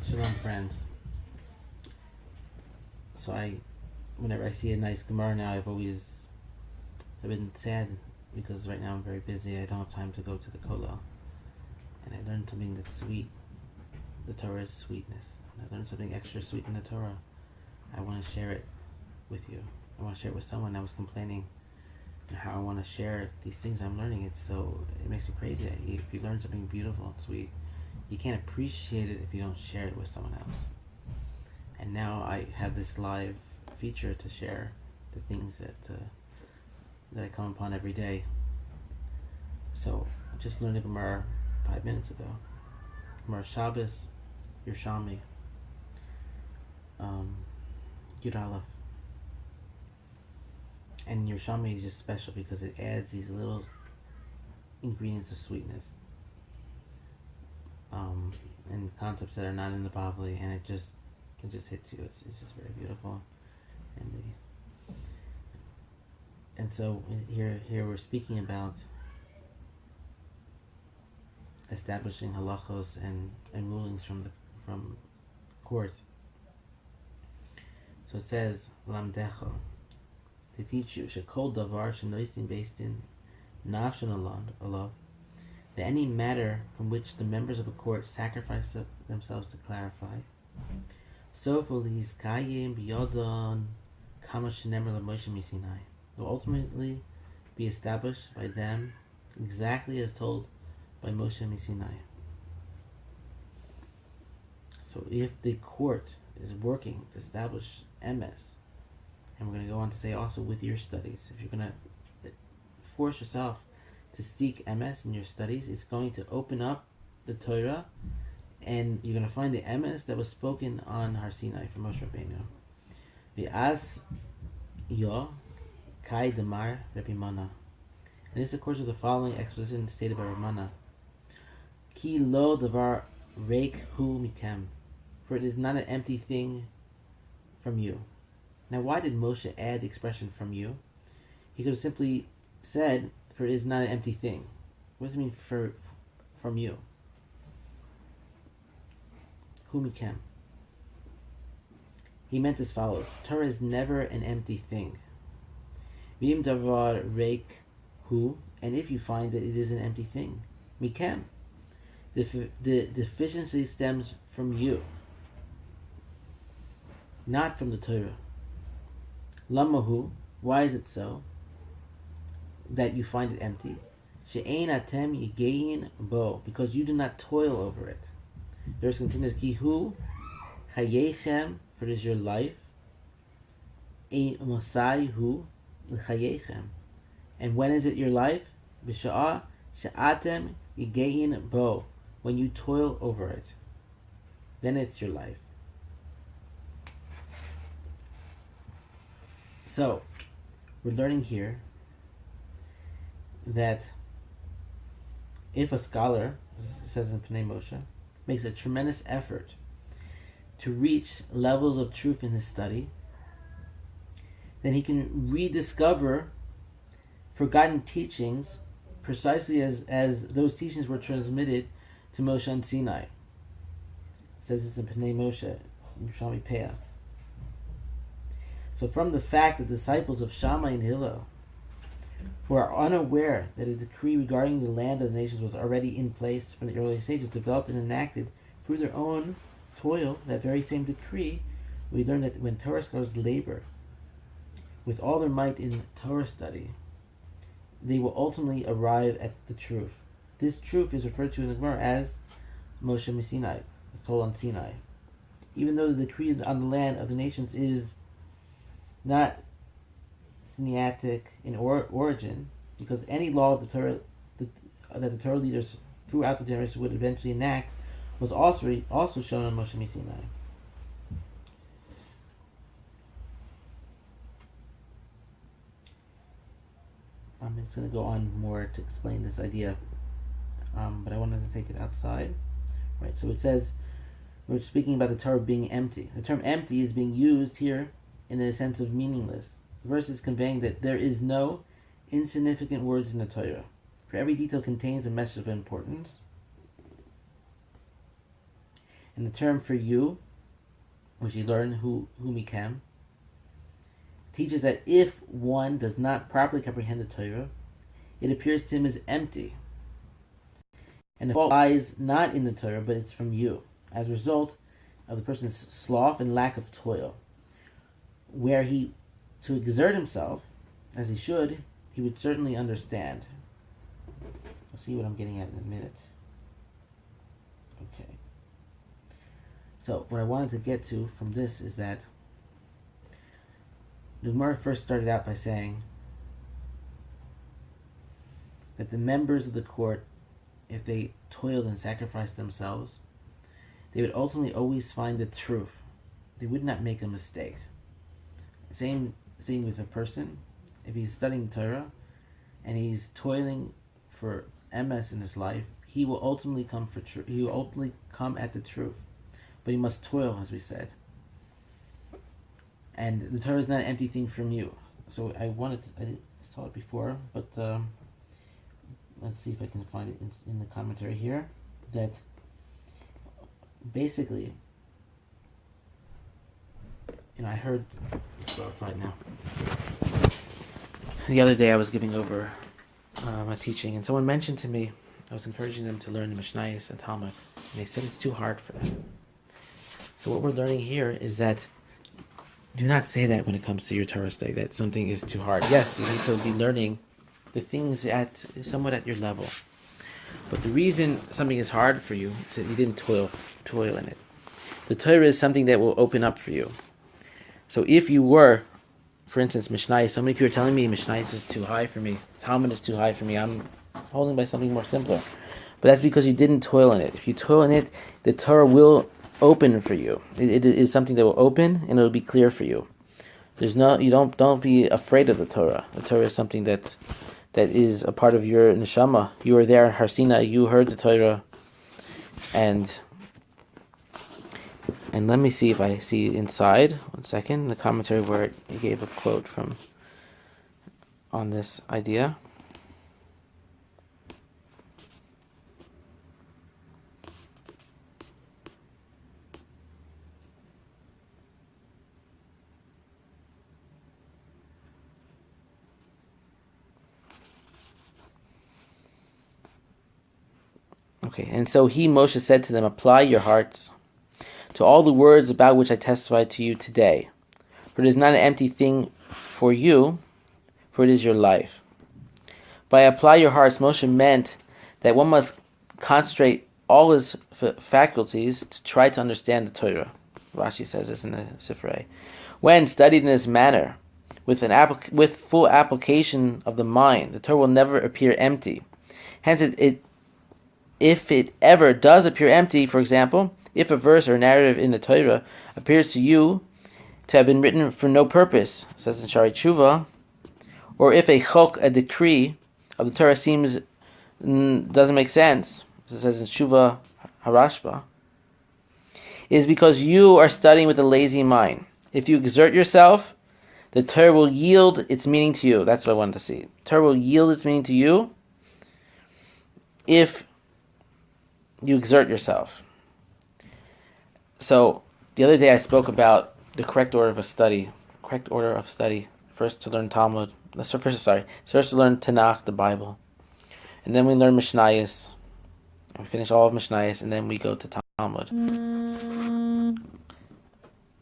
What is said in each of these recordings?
Shalom, friends. So whenever I see a nice Gemara now, I've been sad because right now I'm very busy. I don't have time to go to the kollel, and I learned something that's sweet. The Torah is sweetness. When I learned something extra sweet in the Torah, I want to share it with you. I want to share it with someone that was complaining and how I want to share these things I'm learning. It makes me crazy. If you learn something beautiful and sweet, you can't appreciate it if you don't share it with someone else. And now I have this live feature to share the things that I come upon every day. So I just learned a Gemara 5 minutes ago. Gemara Shabbos, Yerushalmi, Yud Aleph. And Yerushalmi is just special because it adds these little ingredients of sweetness, and concepts that are not in the Bavli, and it just hits you. It's just very beautiful, and so here we're speaking about establishing halachos and rulings from court. So it says lamdecho, to teach you shekol davar shenoisin based in nafshan alav, that any matter from which the members of a court sacrifice themselves to clarify, so for these kayim biyodon kama shenemer l'Moshe misinai, will ultimately be established by them exactly as told by Moshe misinai. So if the court is working to establish MS, and we're going to go on to say also with your studies, if you're going to force yourself to seek MS in your studies, it's going to open up the Torah, and you're going to find the MS that was spoken on Har Sinai from Moshe Rabbeinu. V'as yo kai demar Rabbi Mana. And this, of course, is the following exposition stated by Rabbi Mana. Ki lo davar reik hu mikem, for it is not an empty thing from you. Now, why did Moshe add the expression from you? He could have simply said, for it is not an empty thing. What does it mean from you? Hu mikem. He meant as follows: Torah is never an empty thing. V'im davar reik hu, and if you find that it is an empty thing, mikem, the deficiency stems from you, not from the Torah. Lamahu, why is it so that you find it empty? She'ein atem yigein bo, because you do not toil over it. There's continuous kihu chayechem, for it is your life. Ein mosai hu l'chayechem, and when is it your life? B'sha'ah she'atem yigein bo, when you toil over it, then it's your life. So, we're learning here that if a scholar, as it says in Pnei Moshe, makes a tremendous effort to reach levels of truth in his study, then he can rediscover forgotten teachings precisely as those teachings were transmitted to Moshe on Sinai. It says this in Pnei Moshe, Yerushalmi Peah. So from the fact that the disciples of Shammai and Hillel, who are unaware that a decree regarding the land of the nations was already in place from the early stages, developed and enacted through their own toil that very same decree, we learn that when Torah scholars labor with all their might in Torah study, they will ultimately arrive at the truth. This truth is referred to in the Gemara as Moshe Sinai, as told on Sinai. Even though the decree on the land of the nations is not Sinaitic in origin, because any law of the Torah that the Torah leaders throughout the generations would eventually enact was also shown on Moshe Sinai. I'm just going to go on more to explain this idea, but I wanted to take it outside. Right, so it says, we're speaking about the Torah being empty. The term empty is being used here in a sense of meaningless. The verse is conveying that there is no insignificant words in the Torah. For every detail contains a message of importance. And the term for you, which you learn who mikem, teaches that if one does not properly comprehend the Torah, it appears to him as empty. And the fault lies not in the Torah, but it's from you, as a result of the person's sloth and lack of toil. Where he, to exert himself, as he should, he would certainly understand. We'll see what I'm getting at in a minute. Okay. So, what I wanted to get to from this is that the Gemara first started out by saying that the members of the court, if they toiled and sacrificed themselves, they would ultimately always find the truth. They would not make a mistake. Same thing with a person. If he's studying Torah and he's toiling for emes in his life, he will ultimately come for truth. He will ultimately come at the truth, but he must toil, as we said. And the Torah is not an empty thing from you. So I saw it before, but let's see if I can find it in the commentary here. That basically, I heard. Let's go outside now. The other day I was giving over a teaching, and someone mentioned to me, I was encouraging them to learn the Mishnayos and Talmud, and they said it's too hard for them. So what we're learning here is that do not say that when it comes to your Torah study, that something is too hard. Yes, you need to be learning the things somewhat at your level. But the reason something is hard for you is that you didn't toil in it. The Torah is something that will open up for you. So if you were, for instance, Mishnayos, so many people are telling me Mishnayos is too high for me, Talmud is too high for me, I'm holding by something more simpler. But that's because you didn't toil in it. If you toil in it, the Torah will open for you. It is something that will open and it will be clear for you. Don't be afraid of the Torah. The Torah is something that is a part of your neshama. You were there in Har Sinai, you heard the Torah, and let me see if I see inside, 1 second, the commentary where it gave a quote on this idea. Okay, and so Moshe said to them, apply your hearts to all the words about which I testify to you today. For it is not an empty thing for you, for it is your life. By apply your hearts, Moshe meant that one must concentrate all his faculties to try to understand the Torah. Rashi says this in the Sifrei. When studied in this manner, with full application of the mind, the Torah will never appear empty. Hence, if it ever does appear empty, for example, if a verse or narrative in the Torah appears to you to have been written for no purpose, says in Shari Tshuva, or if a decree of the Torah doesn't make sense, as it says in Tshuva Harashba, it is because you are studying with a lazy mind. If you exert yourself, the Torah will yield its meaning to you. That's what I wanted to see. The Torah will yield its meaning to you if you exert yourself. So, the other day I spoke about the correct order of study. First to learn Talmud. First to learn Tanakh, the Bible. And then we learn Mishnayos. We finish all of Mishnayos, and then we go to Talmud.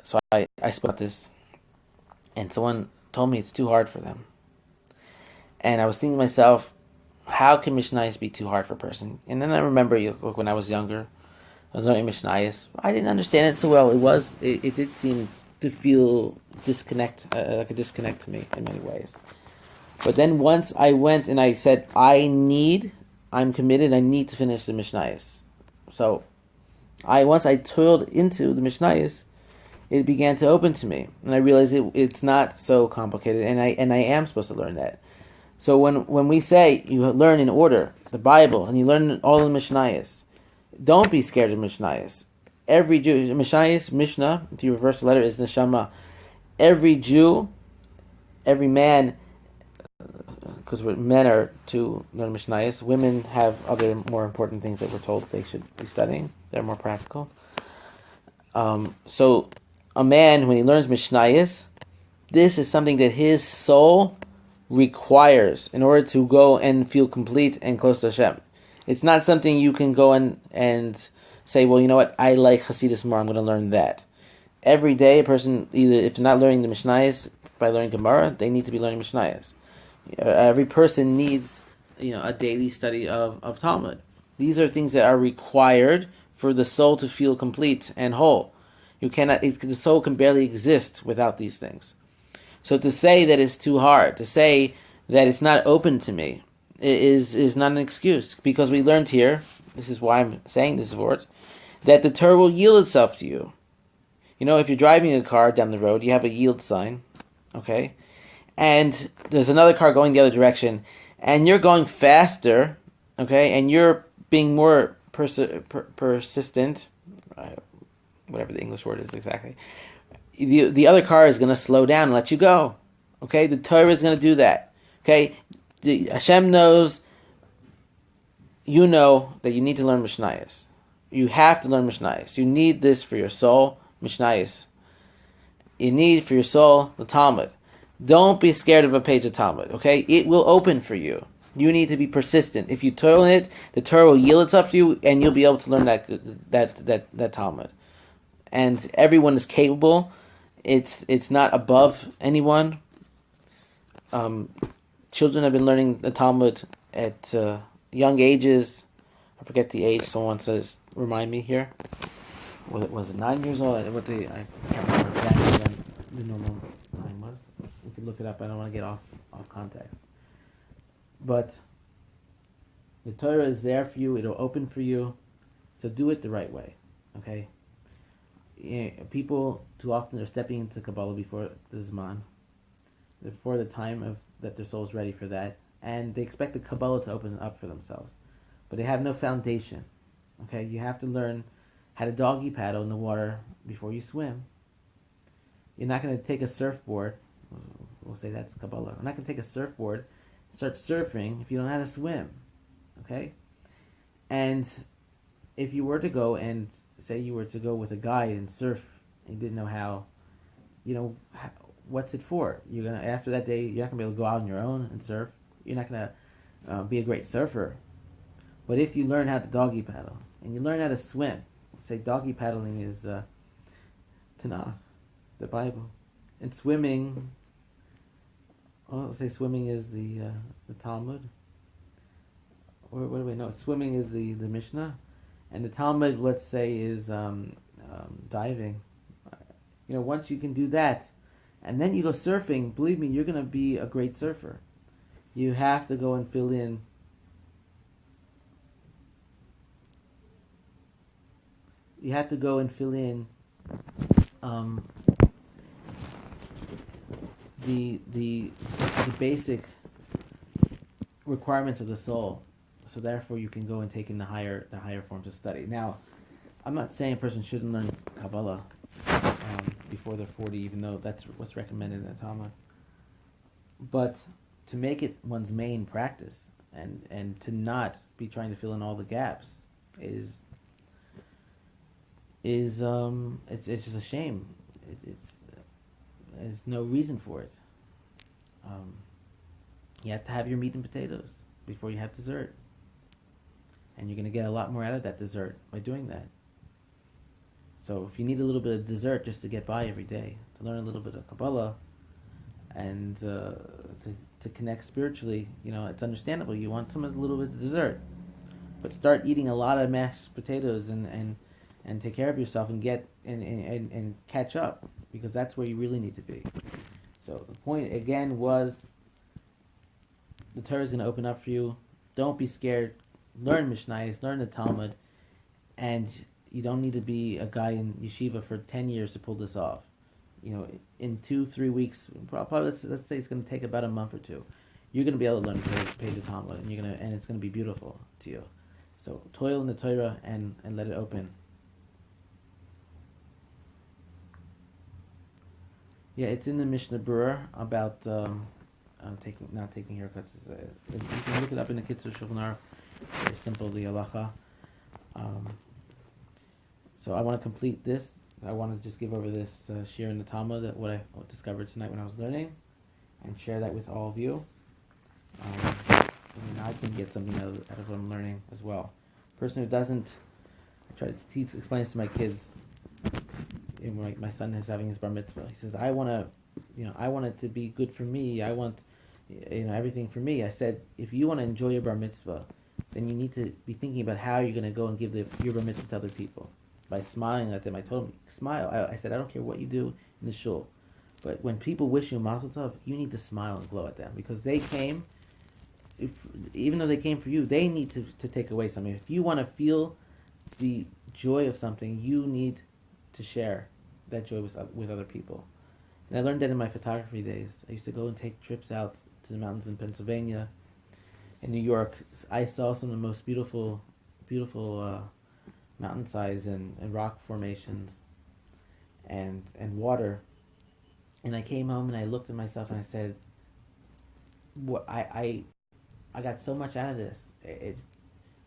So I spoke about this, and someone told me it's too hard for them. And I was thinking to myself, how can Mishnayos be too hard for a person? And then I remember, when I was younger, I was learning Mishnayos. I didn't understand it so well. It did seem to feel like a disconnect to me in many ways. But then once I went and I said, I'm committed, I need to finish the Mishnayos. So, once I toiled into the Mishnayos, it began to open to me. And I realized it's not so complicated, and I am supposed to learn that. So when we say you learn in order the Bible and you learn all the Mishnayos, don't be scared of Mishnayos. Every Jew, Mishnah, if you reverse the letter, is Neshama. Every Jew, every man, because men are to learn Mishnayos, women have other more important things that we're told they should be studying. They're more practical. So a man, when he learns Mishnayos, this is something that his soul requires in order to go and feel complete and close to Hashem. It's not something you can go and say, well, you know what, I like Hasidus more, I'm going to learn that. Every day, a person, either if they're not learning the Mishnayos by learning Gemara, they need to be learning Mishnayos. Every person needs, a daily study of Talmud. These are things that are required for the soul to feel complete and whole. The soul can barely exist without these things. So to say that it's too hard, to say that it's not open to me, is not an excuse. Because we learned here, this is why I'm saying this word, that the Torah will yield itself to you. If you're driving a car down the road, you have a yield sign, okay? And there's another car going the other direction, and you're going faster, okay? And you're being more persistent, whatever the English word is exactly. The other car is going to slow down and let you go, okay? The Torah is going to do that, okay? Hashem knows, you know that you need to learn Mishnayos. You have to learn Mishnayos. You need this for your soul, Mishnayos. You need for your soul the Talmud. Don't be scared of a page of Talmud, okay? It will open for you. You need to be persistent. If you toil in it, the Torah will yield itself to you, and you'll be able to learn that Talmud. And everyone is capable. It's not above anyone. Children have been learning the Talmud at young ages. I forget the age. Someone says, remind me here. Was it 9 years old? I can't remember exactly when the normal time was. We can look it up. I don't want to get off context. But the Torah is there for you. It'll open for you. So do it the right way. Okay? People too often are stepping into Kabbalah before the Zman, before the time that their soul is ready for that, and they expect the Kabbalah to open up for themselves. But they have no foundation. Okay? You have to learn how to doggy paddle in the water before you swim. You're not going to take a surfboard. We'll say that's Kabbalah. I'm not going to take a surfboard, start surfing if you don't know how to swim. Okay? And if you were to go and say you were to go with a guy and surf and you didn't know how, what's it for? After that day, you're not going to be able to go out on your own and surf. You're not going to be a great surfer. But if you learn how to doggy paddle and you learn how to swim, say doggy paddling is Tanakh, the Bible, and swimming. Let's say swimming is the Talmud. Or what do we know? Swimming is the Mishnah, and the Talmud, let's say, is diving. Once you can do that, and then you go surfing, believe me, you're going to be a great surfer. You have to go and fill in. You have to go and fill in the basic requirements of the soul, so therefore you can go and take in the higher forms of study. Now, I'm not saying a person shouldn't learn Kabbalah before they're 40, even though that's what's recommended in the Talmud. But to make it one's main practice and to not be trying to fill in all the gaps is it's just a shame. There's no reason for it. You have to have your meat and potatoes before you have dessert, and you're going to get a lot more out of that dessert by doing that. So if you need a little bit of dessert just to get by every day, to learn a little bit of Kabbalah, and to connect spiritually, it's understandable. You want a little bit of dessert, but start eating a lot of mashed potatoes and take care of yourself and get and catch up, because that's where you really need to be. So the point again was, the Torah is going to open up for you. Don't be scared. Learn Mishnayos, learn the Talmud, and you don't need to be a guy in yeshiva for 10 years to pull this off. In 2-3 weeks, probably let's say it's going to take about a month or two. You're going to be able to learn page of Talmud, and it's going to be beautiful to you. So toil in the Torah and let it open. Yeah, it's in the Mishnah Berurah about not taking haircuts. You can look it up in the Kiddush Shulchan Aruch. Very simple, the halacha. So I want to complete this I want to just give over this share in the Talmud, that what I discovered tonight when I was learning, and share that with all of you. I can get something out of what I'm learning as well. Person who doesn't, I try to explain this to my kids. My son is having his bar mitzvah. He says, I want it to be good for me. I want, everything for me. I said, if you want to enjoy your bar mitzvah, then you need to be thinking about how you're going to go and give your bar mitzvah to other people. By smiling at them, I told him, smile. I said, I don't care what you do in the shul, but when people wish you mazel tov, you need to smile and glow at them, because they came. Even though they came for you, they need to take away something. If you want to feel the joy of something, you need to share that joy with other people. And I learned that in my photography days. I used to go and take trips out to the mountains in Pennsylvania, in New York. I saw some of the most beautiful mountainsides and rock formations and water. And I came home and I looked at myself and I said, "What I got so much out of this. It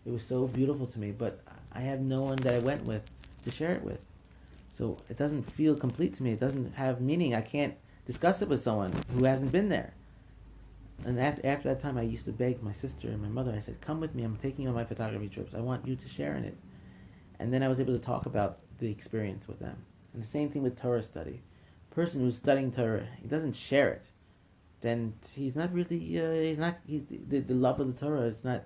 was so beautiful to me, but I have no one that I went with to share it with. So it doesn't feel complete to me. It doesn't have meaning. I can't discuss it with someone who hasn't been there." And after that time, I used to beg my sister and my mother. I said, "Come with me. I'm taking you on my photography trips. I want you to share in it." And then I was able to talk about the experience with them. And the same thing with Torah study. A person who's studying Torah, he doesn't share it, then he's not really, the love of the Torah is not,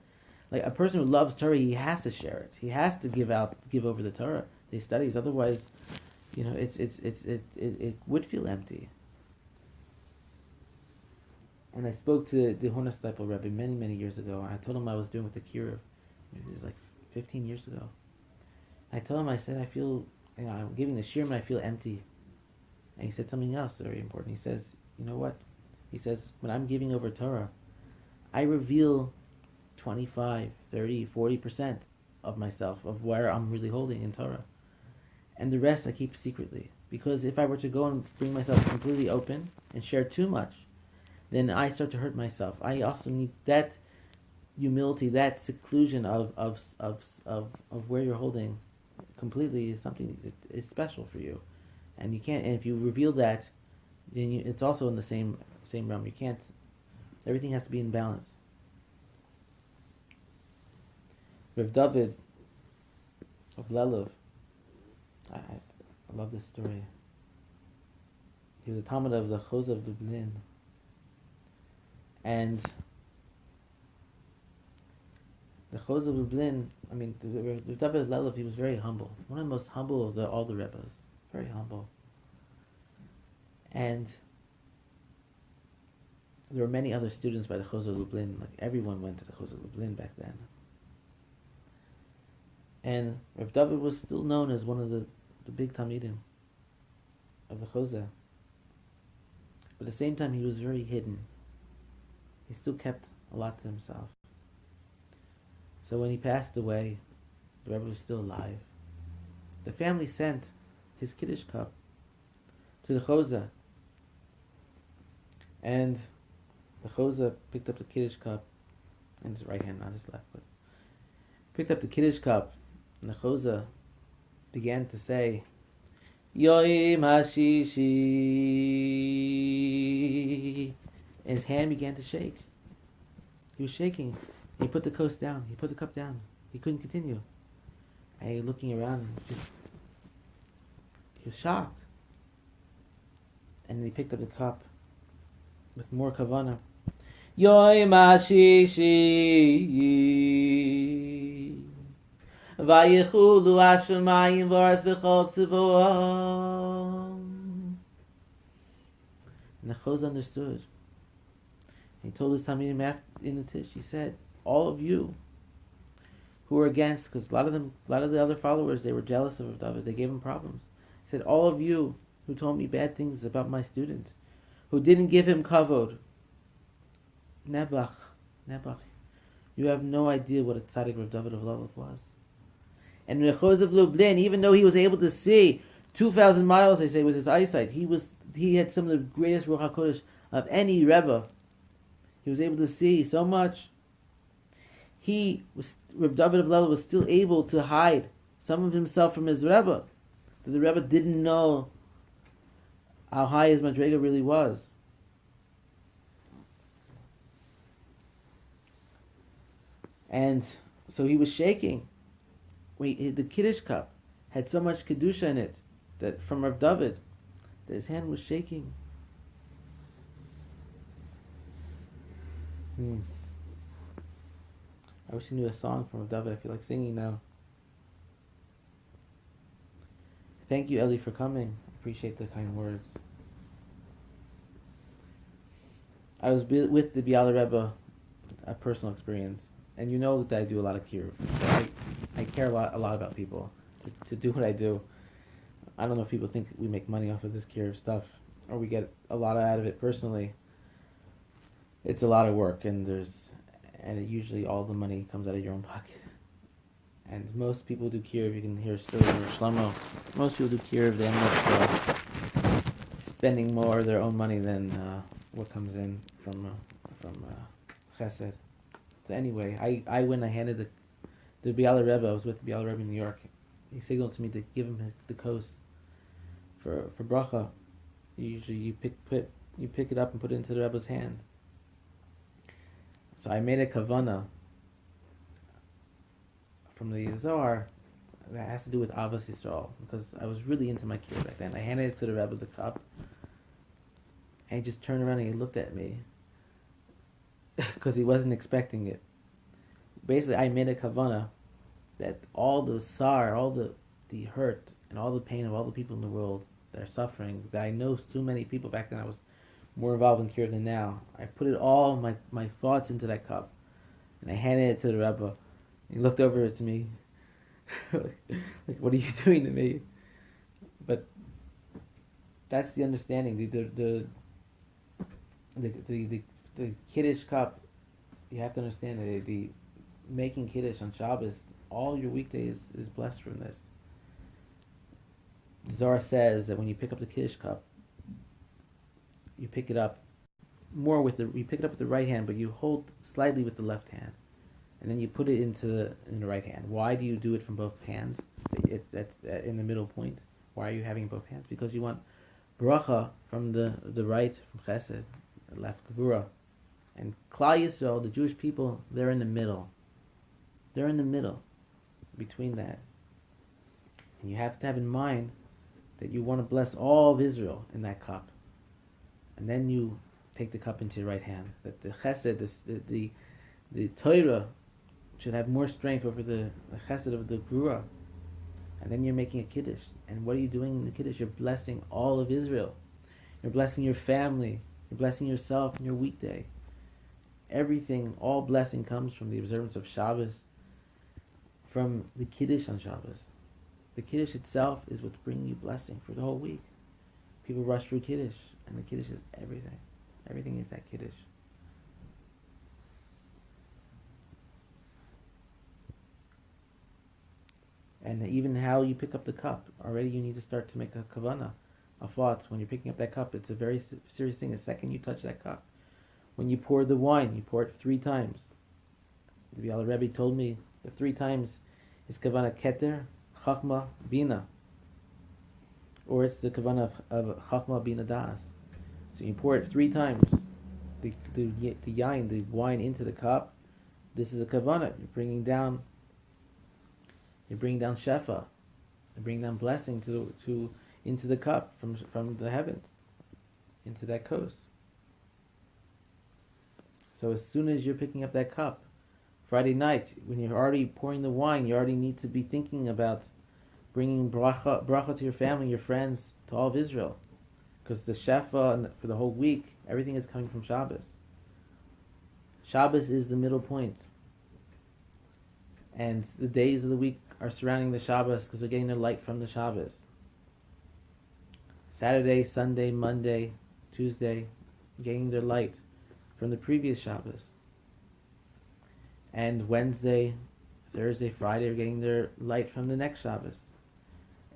like a person who loves Torah, he has to share it. He has to give over the Torah, the studies. Otherwise, it would feel empty. And I spoke to the Honersteipel Rebbe many, many years ago. I told him I was doing with the Kiruv. It was like 15 years ago. I told him, I said, I feel, I'm giving the shiur and I feel empty. And he said something else very important. He says, you know what? He says, when I'm giving over Torah, I reveal 25, 30, 40% of myself, of where I'm really holding in Torah. And the rest I keep secretly. Because if I were to go and bring myself completely open and share too much, then I start to hurt myself. I also need that humility, that seclusion of where you're holding completely is something that is special for you. And you can't, and if you reveal that, then it's also in the same realm. You can't, everything has to be in balance. Rav David of Lelov, I love this story. He was a Talmud of the Choz of Lublin. And the Choz of Lublin, Rav David of Lelov, he was very humble. One of the most humble of all the Rebbes. Very humble. And there were many other students by the Choz of Lublin. Like everyone went to the Choz of Lublin back then. And Rav David was still known as one of the big Talmidim of the Choza. But at the same time, he was very hidden. He still kept a lot to himself. So when he passed away, the Rebbe was still alive. The family sent his Kiddush cup to the Choza. And the Choza picked up the Kiddush cup in his right hand, not his left, but picked up the Kiddush cup, and the Choza began to say, Yoim Hashishi. And his hand began to shake. He was shaking. He put the cup down. He couldn't continue. And he was looking around. He was shocked. And then he picked up the cup with more kavanah. Yoim Hashishi. Vayichulu Hashemayim v'aretz v'chol tzivoam. And the Choz understood. He told his Talmidim in the Tish, he said, all of you who were against, because a lot of the other followers, they were jealous of David, they gave him problems. He said, all of you who told me bad things about my student, who didn't give him kavod, Nebuch, you have no idea what a tzaddik Rav David of Lelov was. And the Choz of Lublin, even though he was able to see 2,000 miles, they say, with his eyesight, he had some of the greatest Ruach HaKodesh of any Rebbe. He was able to see so much. Rav David of Lelov was still able to hide some of himself from his Rebbe. that the Rebbe didn't know how high his madrega really was. And so he was shaking. The Kiddush cup had so much Kedusha in it that from Rav David that his hand was shaking. I wish I knew a song from Rav David. I feel like singing now. Thank you, Eli, for coming. I appreciate the kind words. I was with the Biala Rebbe, a personal experience, and you know that I do a lot of kiruv. So I care a lot about people to do what I do. I don't know if people think we make money off of this kiruv stuff, or we get a lot out of it personally. It's a lot of work, and usually all the money comes out of your own pocket. And most people do kiruv. You can hear stories of Shlomo. Most people do kiruv. They end up spending more of their own money than what comes in from chesed. So anyway, when I handed the Biala Rebbe, I was with the Biala Rebbe in New York. He signaled to me to give him the kos for bracha. Usually you pick it up and put it into the Rebbe's hand. So I made a kavanah from the Zohar that has to do with Avos Yisrael, because I was really into my kiruv back then. I handed it to the Rebbe, the cup, and he just turned around and he looked at me because he wasn't expecting it. Basically, I made a kavanah that all the sar, all the hurt, and all the pain of all the people in the world that are suffering, that I know so many people back then, I was more involved in kiruv than now. I put it all, my thoughts into that cup, and I handed it to the Rebbe. He looked over at me, like, what are you doing to me? But that's the understanding. The Kiddush cup, you have to understand that the making Kiddush on Shabbos, all your weekdays is blessed from this. The Zohar says that when you pick up the Kiddush cup, you pick it up with the right hand, but you hold slightly with the left hand, and then you put it in the right hand. Why do you do it from both hands? That's in the middle point. Why are you having both hands? Because you want bracha from the right, from chesed, left gevura, and Klal Yisrael, the Jewish people, they're in the middle. They're in the middle between that, and you have to have in mind that you want to bless all of Israel in that cup, and then you take the cup into your right hand. That the chesed, the Torah, should have more strength over the chesed of the gevura. And then you're making a Kiddush. And what are you doing in the Kiddush? You're blessing all of Israel. You're blessing your family. You're blessing yourself and your weekday. Everything, all blessing comes from the observance of Shabbos, from the Kiddush on Shabbos. The Kiddush itself is what's bringing you blessing for the whole week. People rush through Kiddush, and the Kiddush is everything. Everything is that Kiddush. And even how you pick up the cup, already you need to start to make a kavanah, a thought. When you're picking up that cup, it's a very serious thing. The second you touch that cup, when you pour the wine, you pour it 3 times. The Biala Rebbe told me the 3 times is kavanah keter, chachma, bina, or it's the kavanah of chachma, bina, das. So you pour it 3 times. The yain, the wine, into the cup. This is a kavanah. You're bringing down shefa. You're bringing down blessing into the cup from the heavens, into that coast. So as soon as you're picking up that cup, Friday night, when you're already pouring the wine, you already need to be thinking about bringing bracha to your family, your friends, to all of Israel. Because the shefa for the whole week, everything is coming from Shabbos. Shabbos is the middle point. And the days of the week are surrounding the Shabbos because they're getting their light from the Shabbos. Saturday, Sunday, Monday, Tuesday, getting their light from the previous Shabbos. And Wednesday, Thursday, Friday are getting their light from the next Shabbos.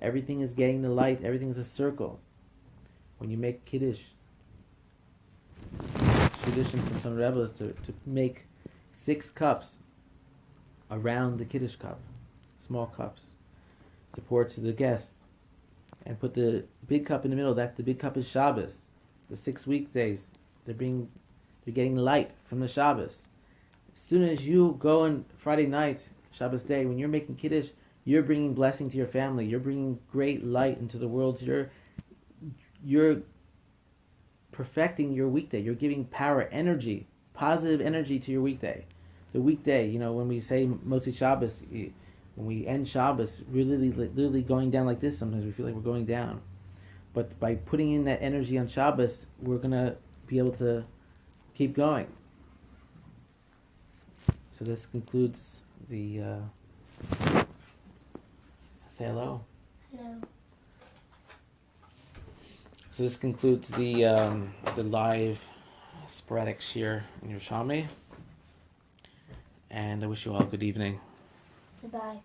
Everything is getting the light. Everything is a circle. When you make Kiddush, tradition from some rebels to make 6 cups around the Kiddush cup, small cups, to pour to the guests. and put the big cup in the middle. That the big cup is Shabbos. The 6 weekdays, they're getting light from the Shabbos. As soon as you go on Friday night, Shabbos day, when you're making Kiddush, you're bringing blessing to your family. You're bringing great light into the world. You're perfecting your weekday. You're giving power, energy, positive energy to your weekday. The weekday, when we say Motzi Shabbos, when we end Shabbos, we're literally going down like this. Sometimes we feel like we're going down. But by putting in that energy on Shabbos, we're going to be able to keep going. So this concludes the... say hello. Hello. So this concludes the live sporadic shir in Yerushalmi. And I wish you all a good evening. Goodbye.